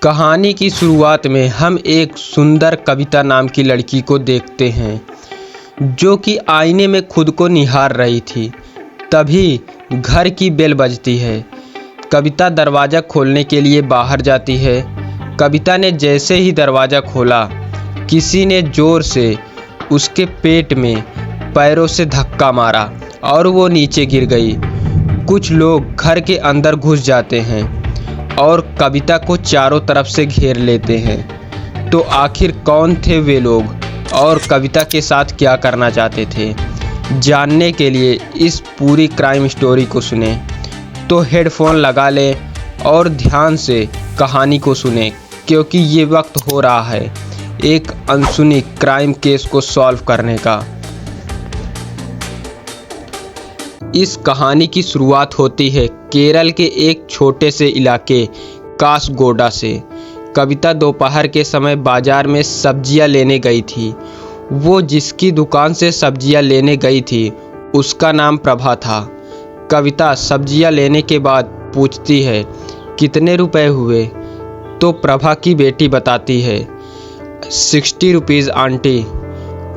कहानी की शुरुआत में हम एक सुंदर कविता नाम की लड़की को देखते हैं जो कि आईने में खुद को निहार रही थी। तभी घर की बेल बजती है। कविता दरवाज़ा खोलने के लिए बाहर जाती है। कविता ने जैसे ही दरवाज़ा खोला, किसी ने ज़ोर से उसके पेट में पैरों से धक्का मारा और वो नीचे गिर गई। कुछ लोग घर के अंदर घुस जाते हैं और कविता को चारों तरफ से घेर लेते हैं। तो आखिर कौन थे वे लोग और कविता के साथ क्या करना चाहते थे? जानने के लिए इस पूरी क्राइम स्टोरी को सुने। तो हेडफोन लगा लें और ध्यान से कहानी को सुने, क्योंकि ये वक्त हो रहा है एक अनसुनी क्राइम केस को सॉल्व करने का। इस कहानी की शुरुआत होती है केरल के एक छोटे से इलाके कासगोडा से। कविता दोपहर के समय बाजार में सब्जियां लेने गई थी। वो जिसकी दुकान से सब्जियां लेने गई थी उसका नाम प्रभा था। कविता सब्जियां लेने के बाद पूछती है, कितने रुपए हुए? तो प्रभा की बेटी बताती है, 60 रुपीज़ आंटी।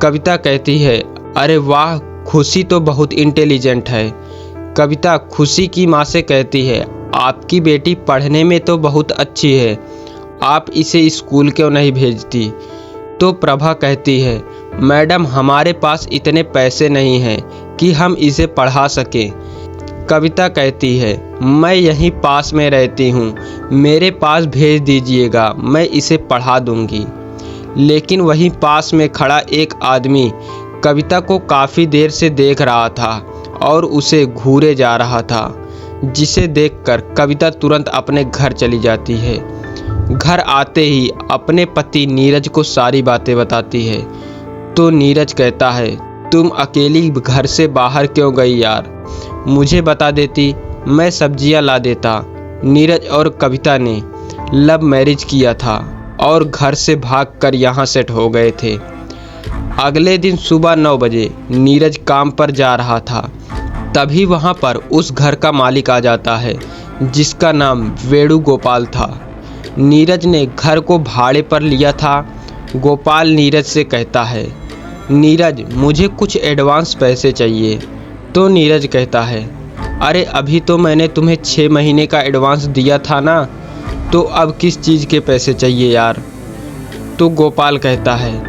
कविता कहती है, अरे वाह, खुशी तो बहुत इंटेलिजेंट है। कविता खुशी की माँ से कहती है, आपकी बेटी पढ़ने में तो बहुत अच्छी है, आप इसे स्कूल क्यों नहीं भेजती? तो प्रभा कहती है, मैडम हमारे पास इतने पैसे नहीं हैं कि हम इसे पढ़ा सकें। कविता कहती है, मैं यहीं पास में रहती हूँ, मेरे पास भेज दीजिएगा, मैं इसे पढ़ा दूँगी। लेकिन वहीं पास में खड़ा एक आदमी कविता को काफ़ी देर से देख रहा था और उसे घूरे जा रहा था, जिसे देखकर कविता तुरंत अपने घर चली जाती है। घर आते ही अपने पति नीरज को सारी बातें बताती है। तो नीरज कहता है, तुम अकेली घर से बाहर क्यों गई यार? मुझे बता देती, मैं सब्जियां ला देता। नीरज और कविता ने लव मैरिज किया था और घर से भागकर यहाँ सेट हो गए थे। अगले दिन सुबह 9 बजे नीरज काम पर जा रहा था। तभी वहाँ पर उस घर का मालिक आ जाता है जिसका नाम वेणुगोपाल था। नीरज ने घर को भाड़े पर लिया था। गोपाल नीरज से कहता है, नीरज मुझे कुछ एडवांस पैसे चाहिए। तो नीरज कहता है, अरे अभी तो मैंने तुम्हें 6 महीने का एडवांस दिया था ना, तो अब किस चीज़ के पैसे चाहिए यार? तो गोपाल कहता है,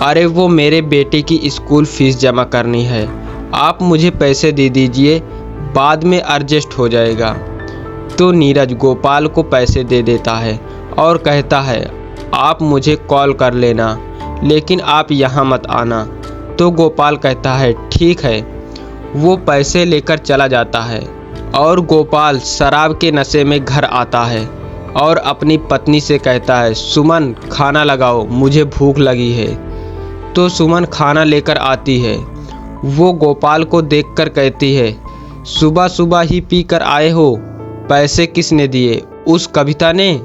अरे वो मेरे बेटे की स्कूल फीस जमा करनी है, आप मुझे पैसे दे दीजिए, बाद में एडजस्ट हो जाएगा। तो नीरज गोपाल को पैसे दे देता है और कहता है, आप मुझे कॉल कर लेना, लेकिन आप यहाँ मत आना। तो गोपाल कहता है, ठीक है। वो पैसे लेकर चला जाता है और गोपाल शराब के नशे में घर आता है और अपनी पत्नी से कहता है, सुमन खाना लगाओ, मुझे भूख लगी है। तो सुमन खाना लेकर आती है। वो गोपाल को देखकर कहती है, सुबह सुबह ही पी कर आए हो, पैसे किसने दिए? उस कविता ने?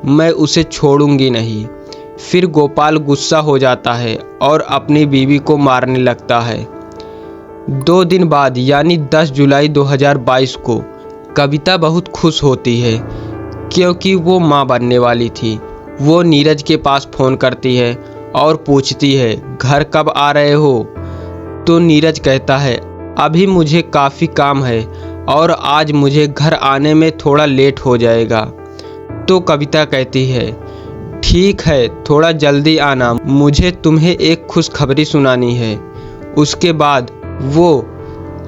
मैं उसे छोड़ूंगी नहीं। फिर गोपाल गुस्सा हो जाता है और अपनी बीवी को मारने लगता है। 2 दिन बाद यानी 10 जुलाई 2022 को कविता बहुत खुश होती है क्योंकि वो माँ बनने वाली थी। वो नीरज के पास फ़ोन करती है और पूछती है, घर कब आ रहे हो? तो नीरज कहता है, अभी मुझे काफ़ी काम है और आज मुझे घर आने में थोड़ा लेट हो जाएगा। तो कविता कहती है, ठीक है, थोड़ा जल्दी आना, मुझे तुम्हें एक खुशखबरी सुनानी है। उसके बाद वो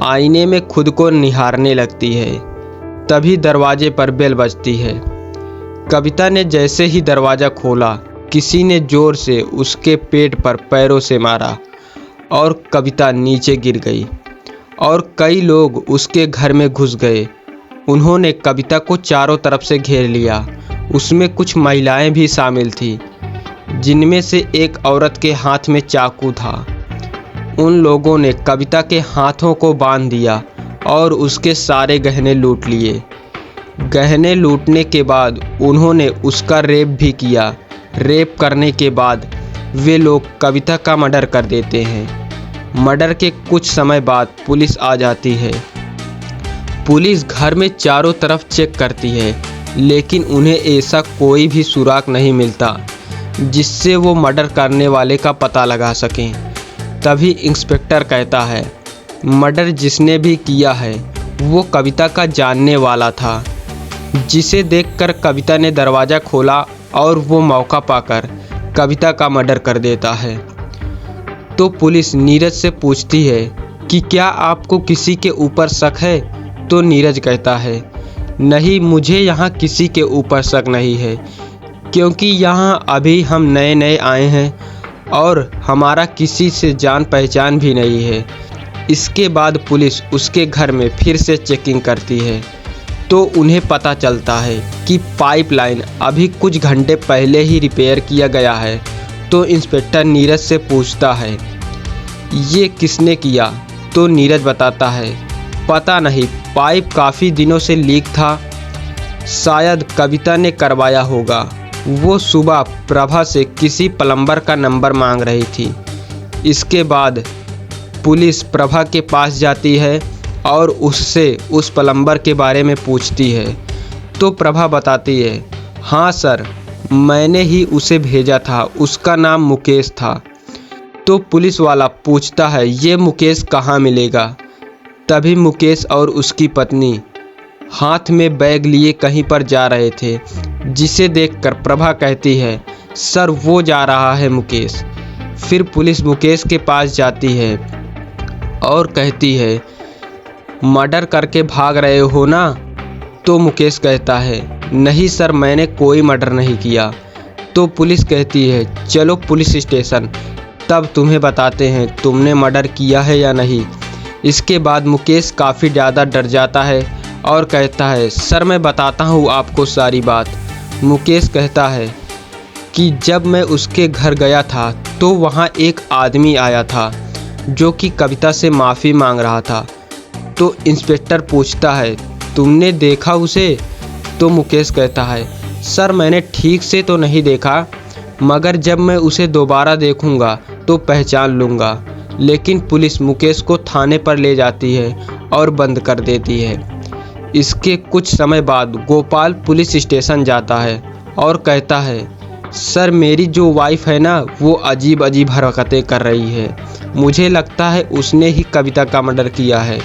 आईने में खुद को निहारने लगती है। तभी दरवाजे पर बेल बजती है। कविता ने जैसे ही दरवाज़ा खोला, किसी ने ज़ोर से उसके पेट पर पैरों से मारा और कविता नीचे गिर गई और कई लोग उसके घर में घुस गए। उन्होंने कविता को चारों तरफ से घेर लिया। उसमें कुछ महिलाएं भी शामिल थी, जिनमें से एक औरत के हाथ में चाकू था। उन लोगों ने कविता के हाथों को बांध दिया और उसके सारे गहने लूट लिए। गहने लूटने के बाद उन्होंने उसका रेप भी किया। रेप करने के बाद वे लोग कविता का मर्डर कर देते हैं। मर्डर के कुछ समय बाद पुलिस आ जाती है। पुलिस घर में चारों तरफ चेक करती है लेकिन उन्हें ऐसा कोई भी सुराग नहीं मिलता जिससे वो मर्डर करने वाले का पता लगा सकें। तभी इंस्पेक्टर कहता है, मर्डर जिसने भी किया है वो कविता का जानने वाला था, जिसे देखकर कविता ने दरवाज़ा खोला और वो मौका पाकर कविता का मर्डर कर देता है। तो पुलिस नीरज से पूछती है कि क्या आपको किसी के ऊपर शक है? तो नीरज कहता है, नहीं, मुझे यहाँ किसी के ऊपर शक नहीं है, क्योंकि यहाँ अभी हम नए नए आए हैं और हमारा किसी से जान पहचान भी नहीं है। इसके बाद पुलिस उसके घर में फिर से चेकिंग करती है तो उन्हें पता चलता है कि पाइपलाइन अभी कुछ घंटे पहले ही रिपेयर किया गया है। तो इंस्पेक्टर नीरज से पूछता है, ये किसने किया? तो नीरज बताता है, पता नहीं, पाइप काफ़ी दिनों से लीक था, शायद कविता ने करवाया होगा। वो सुबह प्रभा से किसी प्लम्बर का नंबर मांग रही थी। इसके बाद पुलिस प्रभा के पास जाती है और उससे उस प्लम्बर के बारे में पूछती है। तो प्रभा बताती है, हाँ सर, मैंने ही उसे भेजा था, उसका नाम मुकेश था। तो पुलिस वाला पूछता है, ये मुकेश कहाँ मिलेगा? तभी मुकेश और उसकी पत्नी हाथ में बैग लिए कहीं पर जा रहे थे, जिसे देखकर प्रभा कहती है, सर वो जा रहा है मुकेश। फिर पुलिस मुकेश के पास जाती है और कहती है, मर्डर करके भाग रहे हो ना? तो मुकेश कहता है, नहीं सर, मैंने कोई मर्डर नहीं किया। तो पुलिस कहती है, चलो पुलिस स्टेशन, तब तुम्हें बताते हैं तुमने मर्डर किया है या नहीं। इसके बाद मुकेश काफ़ी ज़्यादा डर जाता है और कहता है, सर मैं बताता हूँ आपको सारी बात। मुकेश कहता है कि जब मैं उसके घर गया था तो वहाँ एक आदमी आया था जो कि कविता से माफ़ी मांग रहा था। तो इंस्पेक्टर पूछता है, तुमने देखा उसे? तो मुकेश कहता है, सर मैंने ठीक से तो नहीं देखा, मगर जब मैं उसे दोबारा देखूंगा तो पहचान लूँगा। लेकिन पुलिस मुकेश को थाने पर ले जाती है और बंद कर देती है। इसके कुछ समय बाद गोपाल पुलिस स्टेशन जाता है और कहता है, सर मेरी जो वाइफ है ना, वो अजीब अजीब हरकतें कर रही है, मुझे लगता है उसने ही कविता का मर्डर किया है।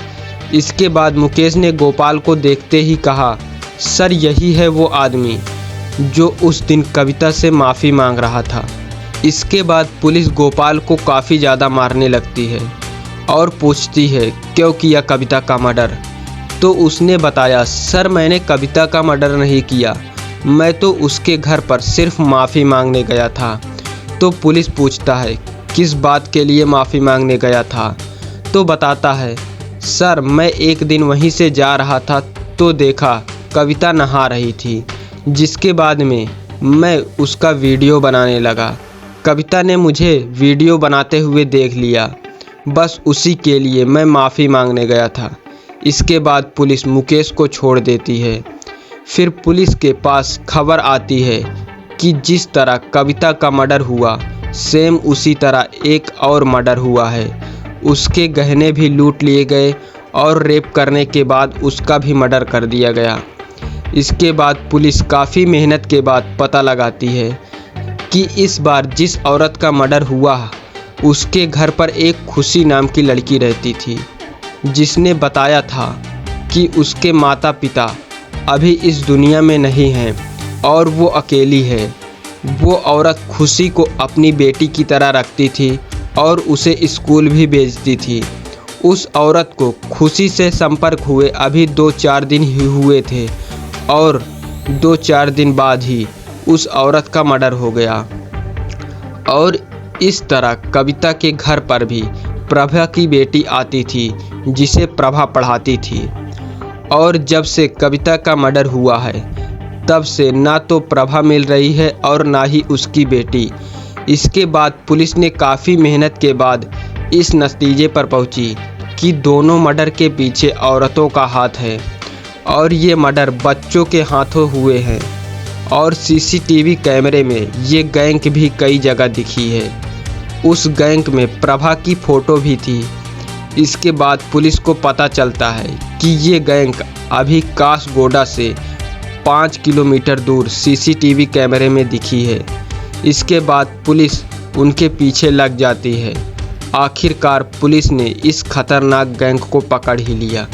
इसके बाद मुकेश ने गोपाल को देखते ही कहा, सर यही है वो आदमी जो उस दिन कविता से माफ़ी मांग रहा था। इसके बाद पुलिस गोपाल को काफ़ी ज़्यादा मारने लगती है और पूछती है, क्यों किया कविता का मर्डर? तो उसने बताया, सर मैंने कविता का मर्डर नहीं किया, मैं तो उसके घर पर सिर्फ माफ़ी मांगने गया था। तो पुलिस पूछता है, किस बात के लिए माफ़ी मांगने गया था? तो बताता है, सर मैं एक दिन वहीं से जा रहा था तो देखा कविता नहा रही थी, जिसके बाद में मैं उसका वीडियो बनाने लगा। कविता ने मुझे वीडियो बनाते हुए देख लिया, बस उसी के लिए मैं माफ़ी मांगने गया था। इसके बाद पुलिस मुकेश को छोड़ देती है। फिर पुलिस के पास खबर आती है कि जिस तरह कविता का मर्डर हुआ, सेम उसी तरह एक और मर्डर हुआ है। उसके गहने भी लूट लिए गए और रेप करने के बाद उसका भी मर्डर कर दिया गया। इसके बाद पुलिस काफ़ी मेहनत के बाद पता लगाती है कि इस बार जिस औरत का मर्डर हुआ उसके घर पर एक खुशी नाम की लड़की रहती थी, जिसने बताया था कि उसके माता पिता अभी इस दुनिया में नहीं हैं और वो अकेली है। वो औरत खुशी को अपनी बेटी की तरह रखती थी और उसे स्कूल भी भेजती थी। उस औरत को खुशी से संपर्क हुए अभी 2-4 दिन ही हुए थे और 2-4 दिन बाद ही उस औरत का मर्डर हो गया। और इस तरह कविता के घर पर भी प्रभा की बेटी आती थी, जिसे प्रभा पढ़ाती थी। और जब से कविता का मर्डर हुआ है तब से ना तो प्रभा मिल रही है और ना ही उसकी बेटी। इसके बाद पुलिस ने काफ़ी मेहनत के बाद इस नतीजे पर पहुंची कि दोनों मर्डर के पीछे औरतों का हाथ है और ये मर्डर बच्चों के हाथों हुए हैं। और सीसीटीवी कैमरे में ये गैंग भी कई जगह दिखी है। उस गैंग में प्रभा की फ़ोटो भी थी। इसके बाद पुलिस को पता चलता है कि ये गैंग अभी कासगोडा से 5 किलोमीटर दूर सीसीटीवी कैमरे में दिखी है। इसके बाद पुलिस उनके पीछे लग जाती है। आखिरकार पुलिस ने इस खतरनाक गैंग को पकड़ ही लिया।